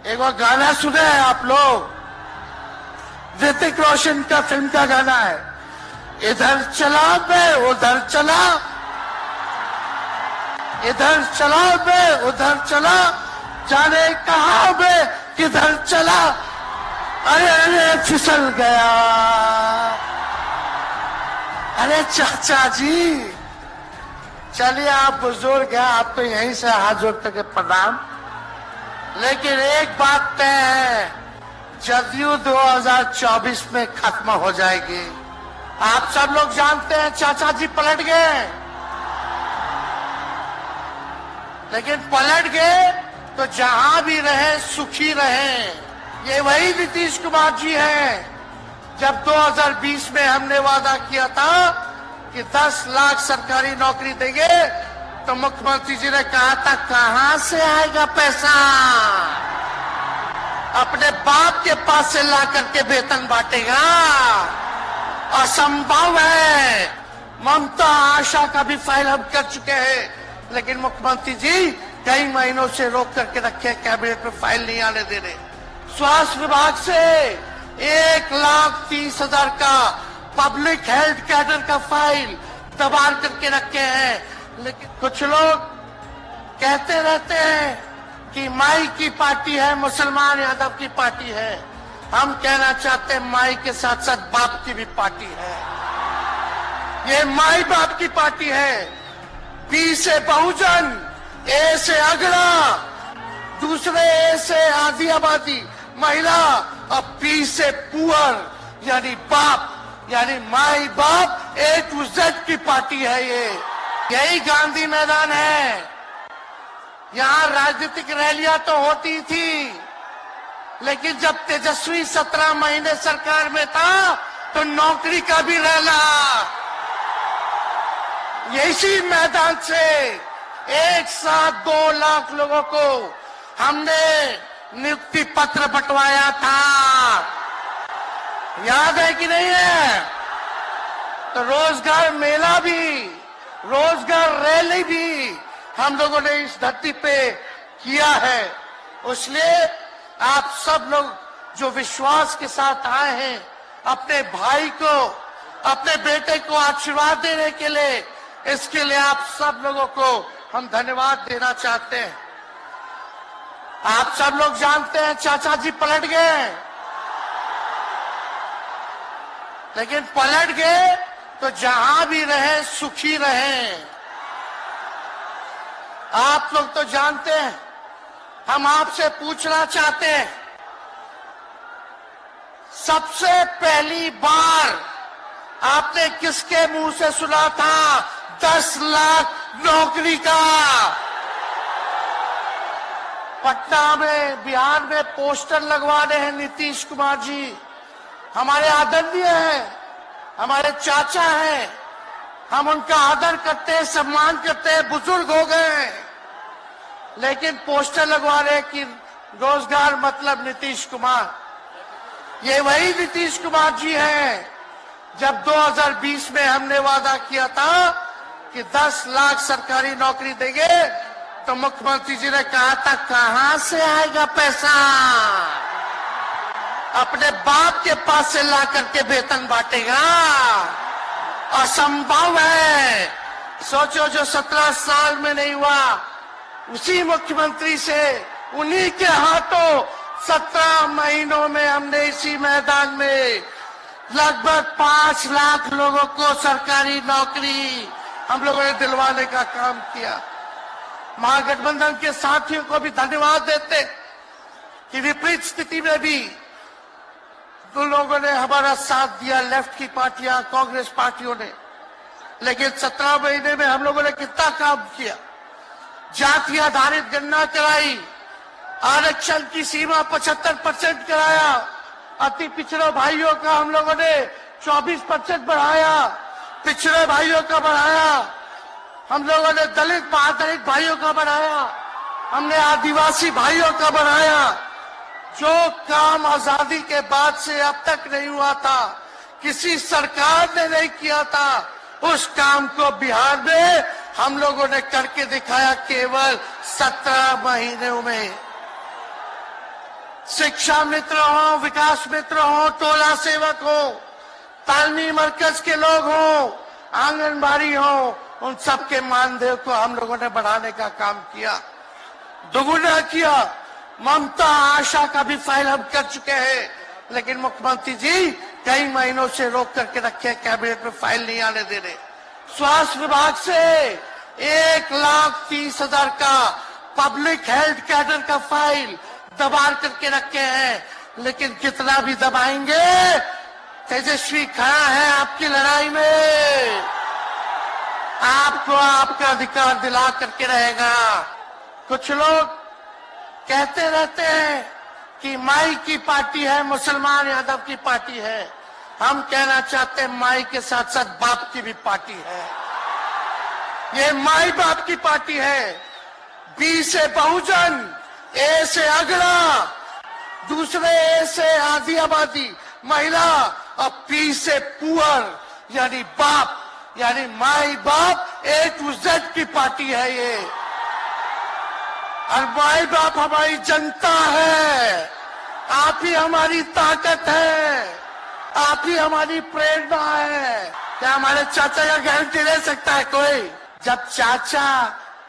एक और गाना सुने हैं आप लोग? ऋतिक रोशन का फिल्म का गाना है, इधर चला मैं उधर चला, इधर चला मैं उधर चला, जाने कहां मैं किधर चला, अरे अरे फिसल गया। अरे चाचा जी, चलिए आप बुजुर्ग हैं, आपको यहीं से हाथ जोड़ते के प्रणाम। लेकिन एक बात तय है, जदयू 2024 में खत्म हो जाएगी। आप सब लोग जानते हैं चाचा जी पलट गए, लेकिन पलट गए तो जहां भी रहे सुखी रहे। ये वही नीतीश कुमार जी हैं। जब 2020 में हमने वादा किया था कि 10 लाख सरकारी नौकरी देंगे, तो मुख्यमंत्री जी ने कहा था कहां से आएगा पैसा, अपने बाप के पास से ला करके वेतन बांटेगा, असंभव है। ममता आशा का भी फाइल हम कर चुके हैं, लेकिन मुख्यमंत्री जी कई महीनों से रोक करके रखे, कैबिनेट में फाइल नहीं आने दे रहे। स्वास्थ्य विभाग से 1,30,000 का पब्लिक हेल्थ कैडर का फाइल दबा करके रखे हैं। लेकिन कुछ लोग कहते रहते हैं कि माई की पार्टी है, मुसलमान यादव की पार्टी है। हम कहना चाहते हैं माई के साथ साथ बाप की भी पार्टी है। ये माई बाप की पार्टी है। बी से बहुजन, ए से अगड़ा, दूसरे ए से आधी आबादी महिला, और पी से पुअर यानी बाप, यानी माई बाप, ए टू जेड की पार्टी है ये। यही गांधी मैदान है। यहां राजनीतिक रैलियां तो होती थी, लेकिन जब तेजस्वी 17 महीने सरकार में था तो नौकरी का भी रैला। इसी मैदान से एक साथ 2 लाख लोगों को हमने नियुक्ति पत्र बंटवाया था, याद है कि नहीं है? तो रोजगार मेला भी, रोजगार रैली भी हम लोगों ने इस धरती पे किया है। इसलिए आप सब लोग जो विश्वास के साथ आए हैं अपने भाई को, अपने बेटे को आशीर्वाद देने के लिए, इसके लिए आप सब लोगों को हम धन्यवाद देना चाहते हैं। आप सब लोग जानते हैं चाचा जी पलट गए, लेकिन पलट गए तो जहां भी रहे सुखी रहे। आप लोग तो जानते हैं, हम आपसे पूछना चाहते हैं, सबसे पहली बार आपने किसके मुंह से सुना था 10 लाख नौकरी का? पटना में, बिहार में पोस्टर लगवाने हैं नीतीश कुमार जी। हमारे आदरणीय हैं, हमारे चाचा हैं, हम उनका आदर करते हैं, सम्मान करते हैं, बुजुर्ग हो गए हैं, लेकिन पोस्टर लगवा रहे कि रोजगार मतलब नीतीश कुमार। ये वही नीतीश कुमार जी हैं। जब 2020 में हमने वादा किया था कि 10 लाख सरकारी नौकरी देंगे, तो मुख्यमंत्री जी ने कहा था कहां से आएगा पैसा, अपने बाप के पास से ला करके वेतन बांटेगा, असंभव है। सोचो, जो 17 साल में नहीं हुआ, उसी मुख्यमंत्री से, उन्हीं के हाथों 17 महीनों में हमने इसी मैदान में लगभग 5 लाख लोगों को सरकारी नौकरी हम लोगों ने दिलवाने का काम किया। महागठबंधन के साथियों को भी धन्यवाद देते कि विपरीत स्थिति में भी तो लोगों ने हमारा साथ दिया, लेफ्ट की पार्टियां, कांग्रेस पार्टियों ने। लेकिन 17 महीने में हम लोगों ने कितना काम किया। जाति आधारित गणना कराई, आरक्षण की सीमा 75% कराया, अति पिछड़े भाइयों का हम लोगों ने 24% बढ़ाया, पिछड़े भाइयों का बढ़ाया, हम लोगों ने दलित महादलित भाइयों का बढ़ाया, हमने आदिवासी भाइयों का बढ़ाया। जो काम आजादी के बाद से अब तक नहीं हुआ था, किसी सरकार ने नहीं किया था, उस काम को बिहार में हम लोगों ने करके दिखाया केवल 17 महीनों में। शिक्षा मित्र हो, विकास मित्र हो, टोला सेवक हो, तालमी मरकज के लोग हो, आंगनबाड़ी हो, उन सबके मानदेय को हम लोगों ने बढ़ाने का काम किया, दोगुना किया। ममता आशा का भी फाइल हम कर चुके हैं, लेकिन मुख्यमंत्री जी कई महीनों से रोक करके रखे, कैबिनेट में फाइल नहीं आने दे रहे। स्वास्थ्य विभाग से 1,30,000 का पब्लिक हेल्थ कैडर का फाइल दबा करके रखे हैं, लेकिन कितना भी दबाएंगे, तेजस्वी खड़ा है आपकी लड़ाई में, आपको आपका अधिकार दिला करके रहेगा। कुछ लोग कहते रहते हैं कि माई की पार्टी है, मुसलमान यादव की पार्टी है। हम कहना चाहते हैं माई के साथ साथ बाप की भी पार्टी है। ये माई बाप की पार्टी है। बी से बहुजन, ए से अगड़ा, दूसरे ए से आधी आबादी महिला, और पी से पुअर यानी बाप, यानी माई बाप A to Z की पार्टी है ये। और माई बाप हमारी जनता है, आप ही हमारी ताकत है, आप ही हमारी प्रेरणा है। क्या हमारे चाचा का गारंटी ले सकता है कोई? जब चाचा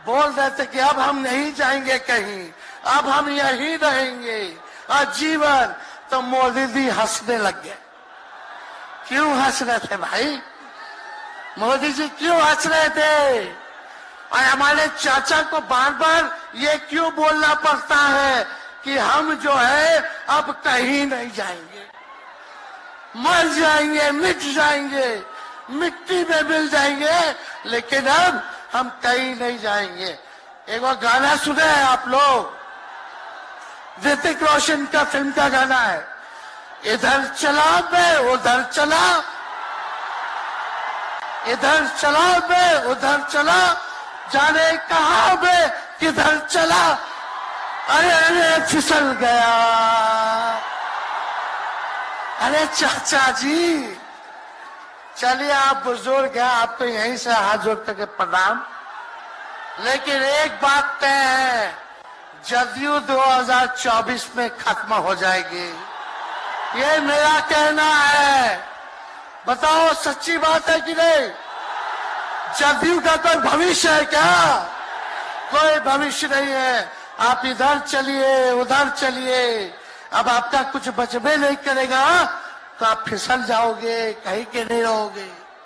बोल रहे थे कि अब हम नहीं जाएंगे कहीं, अब हम यहीं रहेंगे आजीवन, तो मोदी जी हंसने लग गए। क्यों हंस रहे थे भाई? मोदी जी क्यों हंस रहे थे? और हमारे चाचा को बार बार ये क्यों बोलना पड़ता है कि हम जो है अब कहीं नहीं जाएंगे, मर जाएंगे, मिट जाएंगे, मिट्टी में मिल जाएंगे, लेकिन अब हम कहीं नहीं जाएंगे। एक बार गाना सुने हैं आप लोग, ऋतिक रोशन का फिल्म का गाना है, इधर चला मैं उधर चला, इधर चला मैं उधर चला, जाने कहां मैं किधर चला, अरे अरे फिसल गया। अरे चाचा जी, चलिए आप बुजुर्ग हैं, आपको यहीं से हाथ जोड़ करके प्रणाम। लेकिन एक बात तय है, जदयू 2024 में खत्म हो जाएगी, ये मेरा कहना है। बताओ सच्ची बात है कि नहीं? जदयू का कोई भविष्य है क्या? कोई भविष्य नहीं है। आप इधर चलिए उधर चलिए, अब आपका कुछ बचबे नहीं करेगा तो आप फिसल जाओगे, कहीं के नहीं रहोगे।